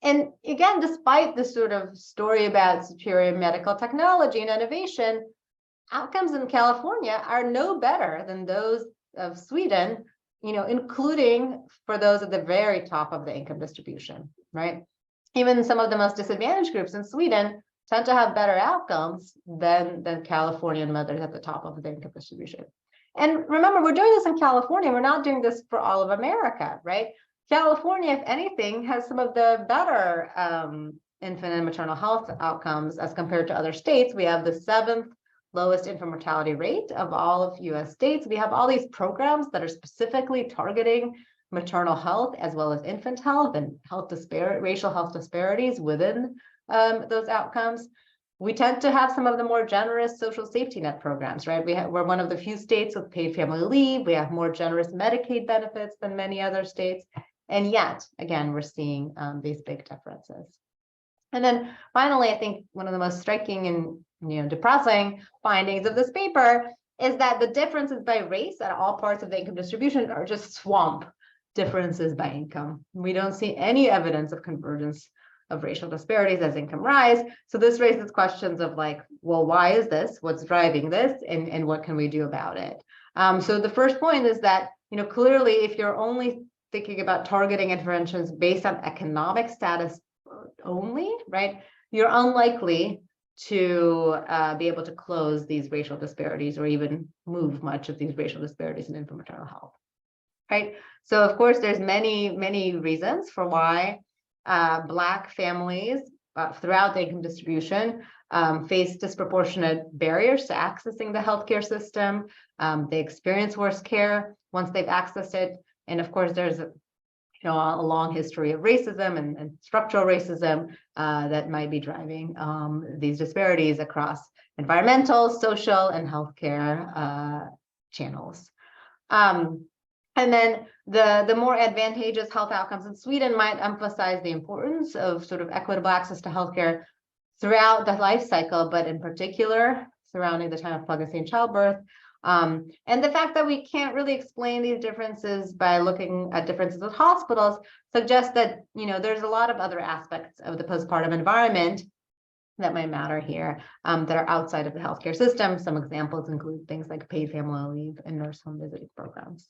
[SPEAKER 2] And again, despite this sort of story about superior medical technology and innovation, outcomes in California are no better than those of Sweden, including for those at the very top of the income distribution, right? Even some of the most disadvantaged groups in Sweden tend to have better outcomes than Californian mothers at the top of the income distribution. And remember, we're doing this in California. We're not doing this for all of America, right? California, if anything, has some of the better infant and maternal health outcomes as compared to other states. We have the 7th lowest infant mortality rate of all of US states. We have all these programs that are specifically targeting maternal health as well as infant health and racial health disparities within those outcomes. We tend to have some of the more generous social safety net programs, right? We're one of the few states with paid family leave. We have more generous Medicaid benefits than many other states. And yet, again, we're seeing these big differences. And then finally, I think one of the most striking and depressing findings of this paper is that the differences by race at all parts of the income distribution are just swamp differences by income. We don't see any evidence of convergence of racial disparities as income rise. So this raises questions of like, well, why is this? What's driving this? And what can we do about it? So the first point is that, clearly, if you're only thinking about targeting interventions based on economic status only, right, you're unlikely to be able to close these racial disparities or even move much of these racial disparities in infant maternal health, right? So of course, there's many reasons for why Black families throughout the income distribution face disproportionate barriers to accessing the healthcare system. They experience worse care once they've accessed it. And of course, there's a long history of racism and structural racism that might be driving these disparities across environmental, social, and healthcare channels. And then the more advantageous health outcomes in Sweden might emphasize the importance of sort of equitable access to healthcare throughout the life cycle, but in particular surrounding the time of pregnancy and childbirth. And the fact that we can't really explain these differences by looking at differences with hospitals suggests that, there's a lot of other aspects of the postpartum environment that might matter here that are outside of the healthcare system. Some examples include things like paid family leave and nurse home visiting programs.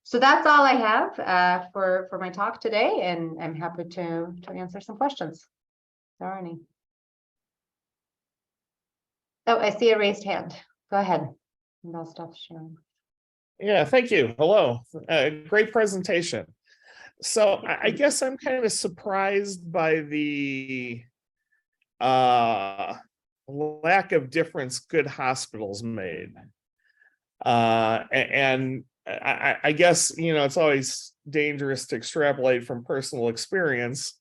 [SPEAKER 2] So that's all I have for my talk today, and I'm happy to answer some questions. If there are any. Oh, I see a raised hand. Go ahead. And I'll stop sharing.
[SPEAKER 3] Yeah, thank you. Hello. Great presentation. So I guess I'm kind of surprised by the lack of difference good hospitals made. And I guess, it's always dangerous to extrapolate from personal experience.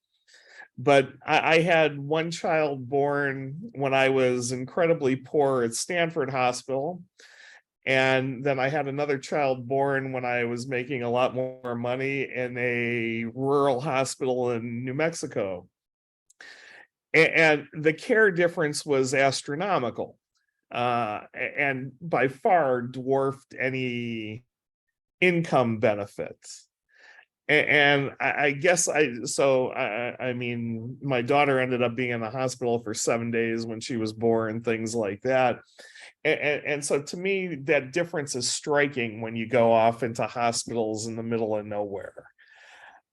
[SPEAKER 3] But I had one child born when I was incredibly poor at Stanford Hospital. And then I had another child born when I was making a lot more money in a rural hospital in New Mexico. And the care difference was astronomical and by far dwarfed any income benefits. And I guess I mean, my daughter ended up being in the hospital for 7 days when she was born, things like that. And so to me, that difference is striking when you go off into hospitals in the middle of nowhere.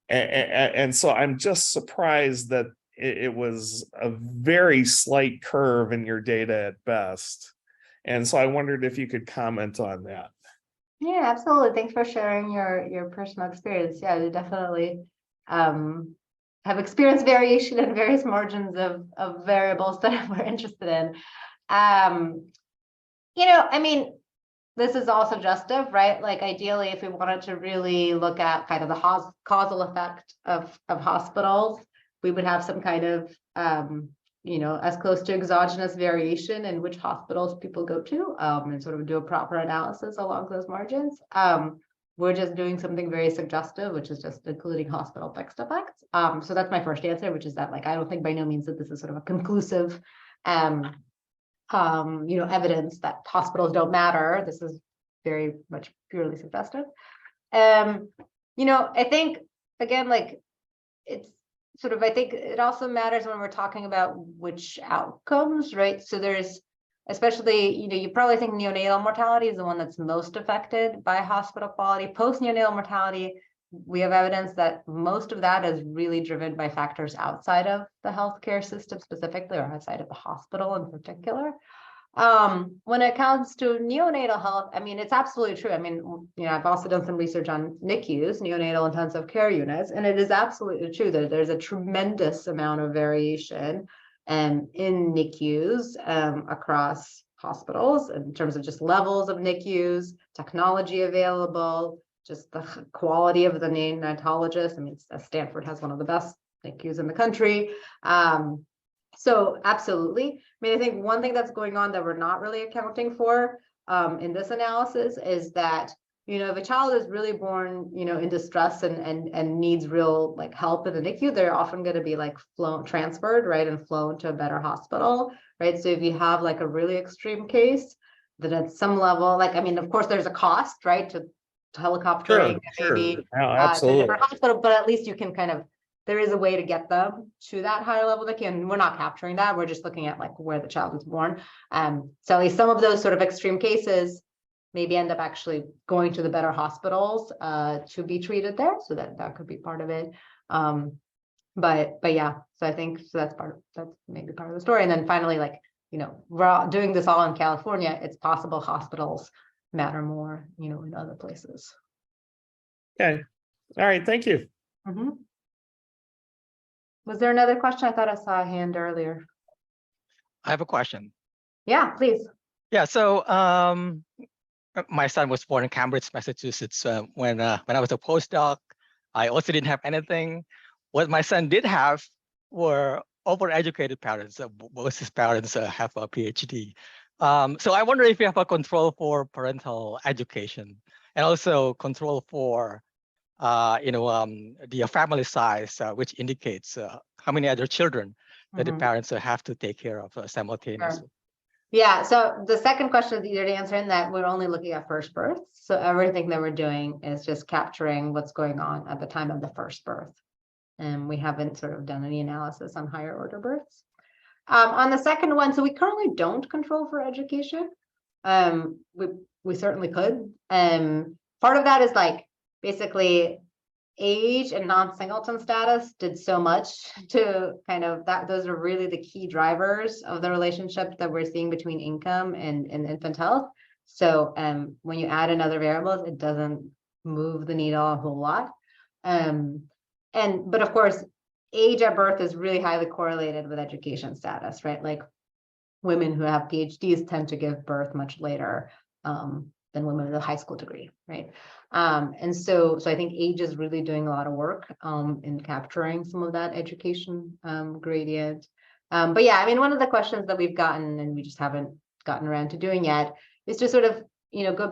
[SPEAKER 3] And so I'm just surprised that it was a very slight curve in your data at best. And so I wondered if you could comment on that.
[SPEAKER 2] Yeah, absolutely. Thanks for sharing your personal experience. Yeah, you definitely have experienced variation in various margins of variables that we're interested in. I mean, this is all suggestive, right? Like ideally, if we wanted to really look at kind of the causal effect of hospitals, we would have some kind of, as close to exogenous variation in which hospitals people go to and sort of do a proper analysis along those margins. We're just doing something very suggestive, which is just including hospital fixed effects. So that's my first answer, which is that I don't think by no means that this is sort of a conclusive evidence that hospitals don't matter. This is very much purely suggestive. I think again, it's sort of, I think it also matters when we're talking about which outcomes, right? So there's, especially, you probably think neonatal mortality is the one that's most affected by hospital quality. Post-neonatal mortality, we have evidence that most of that is really driven by factors outside of the healthcare system specifically, or outside of the hospital in particular. When it comes to neonatal health, I mean, it's absolutely true. I mean, I've also done some research on NICUs, neonatal intensive care units, and it is absolutely true that there's a tremendous amount of variation in NICUs across hospitals in terms of just levels of NICUs, technology available, just the quality of the neonatologist. I mean, Stanford has one of the best NICUs in the country. So absolutely. I mean, I think one thing that's going on that we're not really accounting for in this analysis is that, if a child is really born, in distress and needs real like help in the NICU, they're often going to be like transferred, right, and flown to a better hospital, right? So if you have like a really extreme case, then at some level, like, I mean, of course, there's a cost, right, to helicoptering maybe
[SPEAKER 3] Yeah,
[SPEAKER 2] to a
[SPEAKER 3] absolutely.
[SPEAKER 2] different hospital, but at least you can kind of, there is a way to get them to that higher level NICU, and we're not capturing that. We're just looking at like where the child was born. So at least some of those sort of extreme cases maybe end up actually going to the better hospitals to be treated there. So that could be part of it. But yeah, so I think so that's maybe part of the story. And then finally, like, we're doing this all in California. It's possible hospitals matter more, in other places.
[SPEAKER 3] Okay. All right. Thank you.
[SPEAKER 2] Mhm. Was there another question? I thought I saw a hand earlier.
[SPEAKER 4] I have a question.
[SPEAKER 2] Yeah, please.
[SPEAKER 4] Yeah, so my son was born in Cambridge, Massachusetts. When I was a postdoc, I also didn't have anything. What my son did have were overeducated parents. Both his parents have a PhD. So I wonder if you have a control for parental education and also control for the family size, which indicates how many other children that the parents have to take care of simultaneously.
[SPEAKER 2] Yeah, so the second question is easier to answer in that we're only looking at first birth. So everything that we're doing is just capturing what's going on at the time of the first birth. And we haven't sort of done any analysis on higher order births. On the second one, so we currently don't control for education. We certainly could. Part of that is like basically age and non-singleton status did so much to kind of that. Those are really the key drivers of the relationship that we're seeing between income and infant health. So when you add in other variables, it doesn't move the needle a whole lot. But of course, age at birth is really highly correlated with education status, right? Like women who have PhDs tend to give birth much later than women with a high school degree, right? And so I think age is really doing a lot of work in capturing some of that education gradient. But yeah, I mean, one of the questions that we've gotten and we just haven't gotten around to doing yet is to sort of, going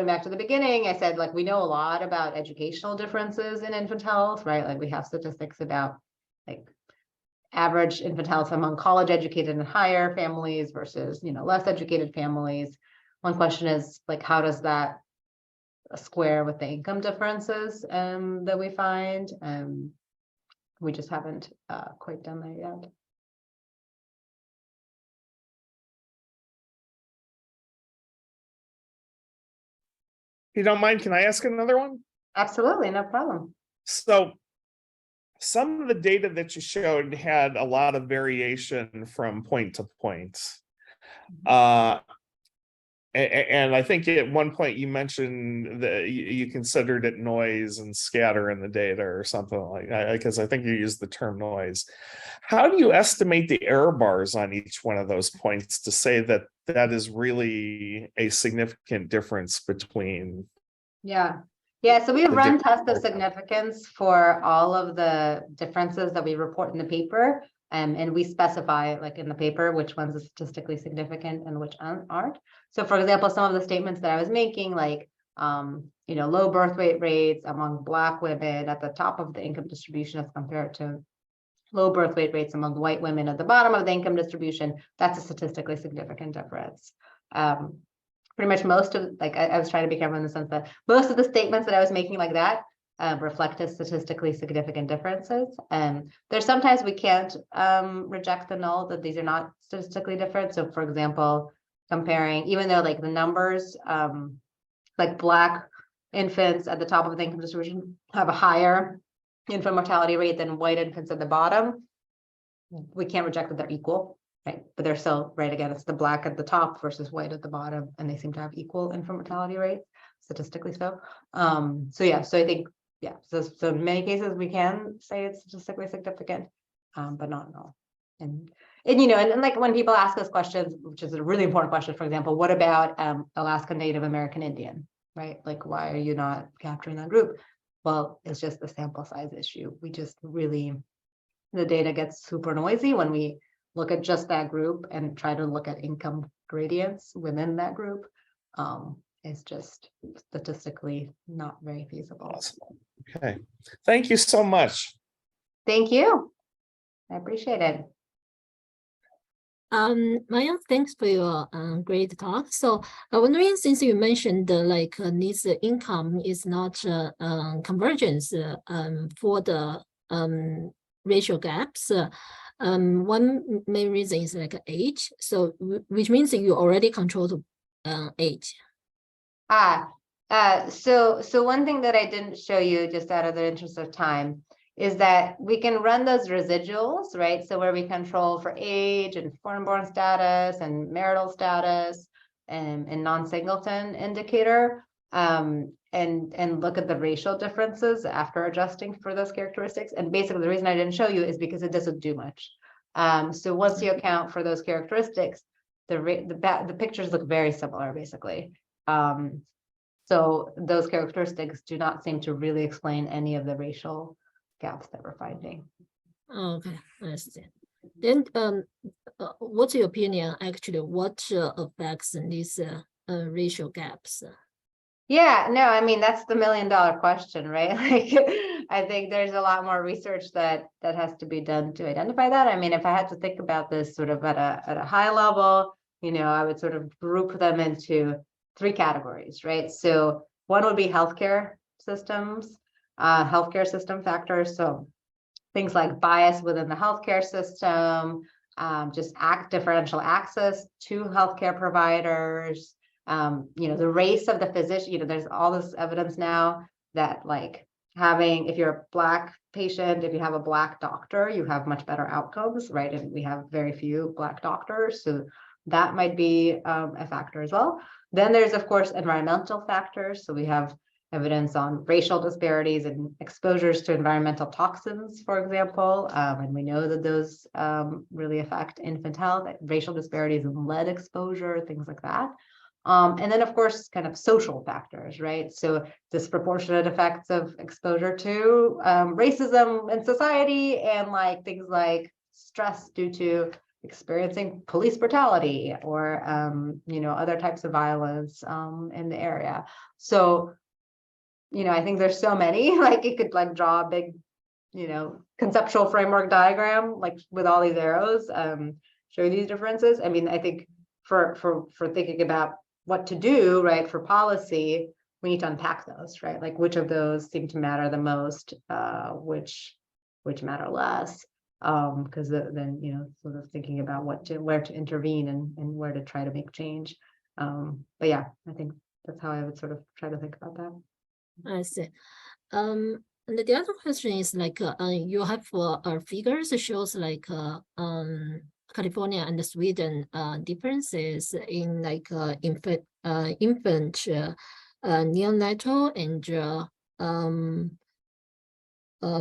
[SPEAKER 2] back to the beginning. I said, like, we know a lot about educational differences in infant health, right? Like we have statistics about like average infant health among college educated and higher families versus, less educated families. One question is like, how does that square with the income differences that we find? We just haven't quite done that yet.
[SPEAKER 3] If you don't mind, can I ask another one?
[SPEAKER 2] Absolutely, no problem.
[SPEAKER 3] So some of the data that you showed had a lot of variation from point to point. And I think at one point you mentioned that you considered it noise and scatter in the data or something like that, because I think you used the term noise. How do you estimate the error bars on each one of those points to say that that is really a significant difference between?
[SPEAKER 2] Yeah, so we run tests of significance for all of the differences that we report in the paper. And we specify, like in the paper, which ones are statistically significant and which aren't. So for example, some of the statements that I was making, like, low birth weight rates among Black women at the top of the income distribution as compared to low birth weight rates among white women at the bottom of the income distribution, that's a statistically significant difference. Pretty much most of, like, I was trying to be careful in the sense that most of the statements that I was making like that reflected statistically significant differences. There's sometimes we can't reject the null that these are not statistically different. So for example, comparing, even though like the numbers, like Black infants at the top of the income distribution have a higher infant mortality rate than white infants at the bottom, we can't reject that they're equal, right? But they're still, right, again, it's the Black at the top versus white at the bottom, and they seem to have equal infant mortality rates, statistically so. So yeah, so I think, yeah, so in many cases we can say it's statistically significant, but not in all. And like when people ask us questions, which is a really important question, for example, what about Alaska Native American Indian, right? Like, why are you not capturing that group? Well, it's just the sample size issue. We just really, the data gets super noisy when we look at just that group and try to look at income gradients within that group is just statistically not very feasible.
[SPEAKER 3] Awesome. Okay, thank you so much.
[SPEAKER 2] Thank you. I appreciate it.
[SPEAKER 1] Maya, thanks for your great talk. So I'm wondering, since you mentioned this income is not convergence for the racial gaps. One main reason is like age. So which means that you already control the age.
[SPEAKER 2] So one thing that I didn't show you, just out of the interest of time, is that we can run those residuals, right? So where we control for age and foreign-born status and marital status and non-singleton indicator, and look at the racial differences after adjusting for those characteristics. And basically the reason I didn't show you is because it doesn't do much. So once you account for those characteristics, the pictures look very similar, basically. So those characteristics do not seem to really explain any of the racial gaps that we're finding.
[SPEAKER 1] Okay, I see. Then what's your opinion actually? What affects these racial gaps?
[SPEAKER 2] Yeah, no, I mean, that's the $1 million question, right? Like, I think there's a lot more research that has to be done to identify that. I mean, if I had to think about this sort of at a high level, I would sort of group them into 3 categories, right? So one would be healthcare systems, healthcare system factors. So things like bias within the healthcare system, just differential access to healthcare providers, the race of the physician. There's all this evidence now that if you're a Black patient, if you have a Black doctor, you have much better outcomes, right? And we have very few Black doctors, so that might be a factor as well. Then there's, of course, environmental factors. So we have evidence on racial disparities and exposures to environmental toxins, for example. And we know that those really affect infant health, racial disparities in lead exposure, things like that. And then, of course, kind of social factors, right? So disproportionate effects of exposure to racism in society, and things like stress due to experiencing police brutality or other types of violence in the area. So I think there's so many, it could draw a big conceptual framework diagram with all these arrows, show these differences. I mean, I think for thinking about what to do, right, for policy, we need to unpack those, right? Which of those seem to matter the most, which matter less. Because then sort of thinking about where to intervene and where to try to make change. But yeah, I think that's how I would sort of try to think about that.
[SPEAKER 1] I see. And the other question is you have figures that shows California and Sweden differences in infant neonatal and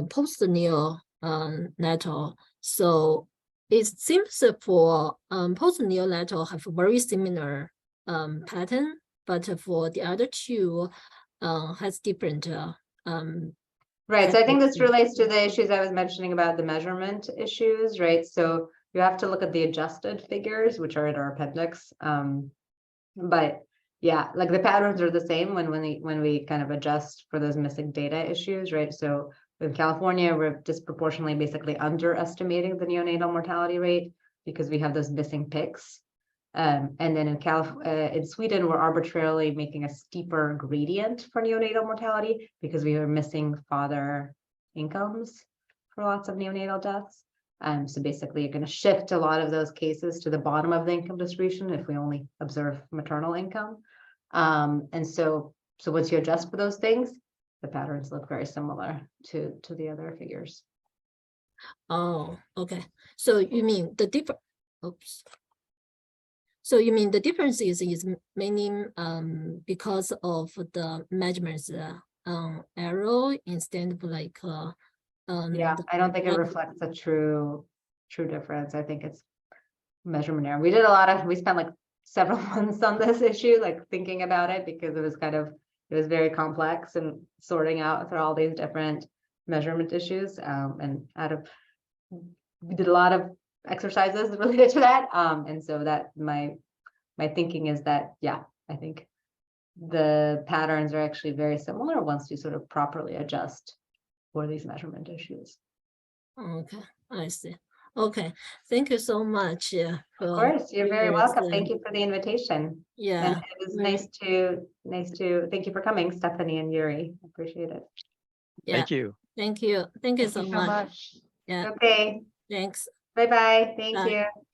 [SPEAKER 1] post-neonatal. So it seems for post-neonatal have a very similar pattern, but for the other 2 has different.
[SPEAKER 2] Right. So I think this relates to the issues I was mentioning about the measurement issues, right? So you have to look at the adjusted figures, which are in our appendix. But yeah, the patterns are the same when we kind of adjust for those missing data issues, right? So in California, we're disproportionately basically underestimating the neonatal mortality rate because we have those missing picks. And then in Sweden, we're arbitrarily making a steeper gradient for neonatal mortality because we are missing father incomes for lots of neonatal deaths. So basically, you're going to shift a lot of those cases to the bottom of the income distribution if we only observe maternal income. And so once you adjust for those things, the patterns look very similar to the other figures.
[SPEAKER 1] Oh, okay. So you mean the different? Oops. So you mean the difference is mainly because of the measurements arrow instead of
[SPEAKER 2] yeah, I don't think it reflects a true difference. I think it's measurement error. We spent several months on this issue, thinking about it, because it was very complex and sorting out through all these different measurement issues. And we did a lot of exercises related to that. And so that my thinking is that, yeah, I think the patterns are actually very similar once you sort of properly adjust for these measurement issues.
[SPEAKER 1] Okay, I see. Okay, thank you so much.
[SPEAKER 2] Of course, you're very
[SPEAKER 1] yours,
[SPEAKER 2] welcome. Thank you for the invitation. And
[SPEAKER 1] Yeah,
[SPEAKER 2] it was
[SPEAKER 1] very-
[SPEAKER 2] nice to thank you for coming, Stephanie and Yuri. Appreciate it.
[SPEAKER 1] yeah,
[SPEAKER 4] Thank you.
[SPEAKER 1] thank you. Thank you so much. Yeah,
[SPEAKER 2] Okay,
[SPEAKER 1] thanks.
[SPEAKER 2] bye-bye. Thank
[SPEAKER 1] Bye.
[SPEAKER 2] you.